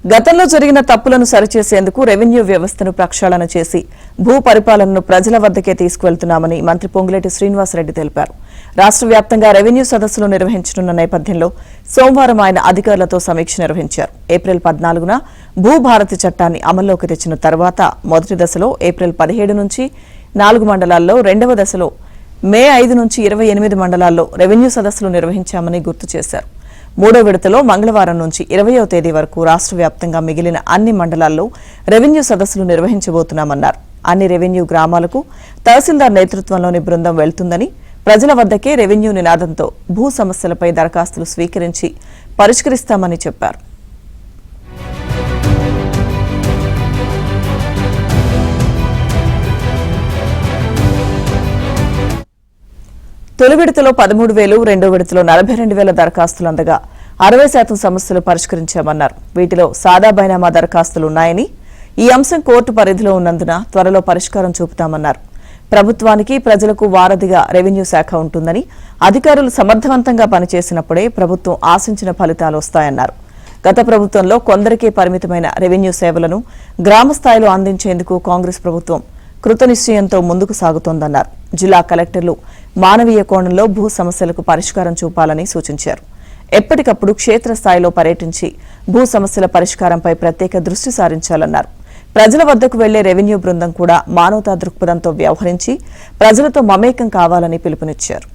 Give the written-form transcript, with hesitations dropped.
గతంలో జరిగిన తప్పులను సరిచేసేందుకు రెవెన్యూ వ్యవస్థను ప్రక్షాళన చేసి భూ పరిపాలనను ప్రజల వద్దకే తీసుకువెళ్తున్నామని మంత్రి పొంగులేటి శ్రీనివాసరెడ్డి తెలిపారు. రాష్ట్ర వ్యాప్తంగా రెవెన్యూ సదస్సులు నిర్వహించనున్న నేపథ్యంలో సోమవారం ఆయన అధికారులతో సమీక్ష నిర్వహించారు. ఏప్రిల్ 14న భూభారతి చట్టాన్ని అమల్లోకి తెచ్చిన తర్వాత మొదటి దశలో ఏప్రిల్ 17 నుంచి 4 మండలాల్లో, రెండవ దశలో మే 5 నుంచి 28 మండలాల్లో రెవెన్యూ సదస్సులు నిర్వహించామని గుర్తు చేశారు. మూడో విడతలో మంగళవారం నుంచి 20వ తేదీ వరకు రాష్ట్ర వ్యాప్తంగా మిగిలిన అన్ని మండలాల్లో రెవెన్యూ సదస్సులు నిర్వహించబోతున్నామన్నారు. అన్ని రెవెన్యూ గ్రామాలకు తహసీల్దార్ నేతృత్వంలోని బృందం వెళ్తుందని, ప్రజల వద్దకే రెవెన్యూ నినాదంతో భూ సమస్యలపై దరఖాస్తులు స్వీకరించి పరిష్కరిస్తామని చెప్పారు. తొలి విడతలో 13,000, రెండో విడతలో 42,000 దరఖాస్తులు అందగా 60% సమస్యలు పరిష్కరించామన్నారు. వీటిలో సాదా బైనామా దరఖాస్తులు ఉన్నాయని, ఈ అంశం కోర్టు పరిధిలో ఉన్నందున త్వరలో పరిష్కారం చూపుతామన్నారు. ప్రభుత్వానికి, ప్రజలకు వారధిగా రెవెన్యూ శాఖ ఉంటుందని, అధికారులు సమర్థవంతంగా పనిచేసినప్పుడే ప్రభుత్వం ఆశించిన ఫలితాలు వస్తాయన్నారు. గత ప్రభుత్వంలో కొందరికే పరిమితమైన రెవెన్యూ సేవలను గ్రామ స్థాయిలో అందించేందుకు కాంగ్రెస్ ప్రభుత్వం కృతనిశ్చయంతో ముందుకు సాగుతోందన్నారు. జిల్లా కలెక్టర్లు మానవీయ కోణంలో భూ సమస్యలకు పరిష్కారం చూపాలని సూచించారు. ఎప్పటికప్పుడు క్షేత్రస్థాయిలో పర్యటించి భూ సమస్యల పరిష్కారంపై ప్రత్యేక దృష్టి సారించాలన్నారు. ప్రజల వద్దకు వెళ్లే రెవెన్యూ బృందం కూడా మానవతా దృక్పథంతో వ్యవహరించి ప్రజలతో మమేకం కావాలని పిలుపునిచ్చారు.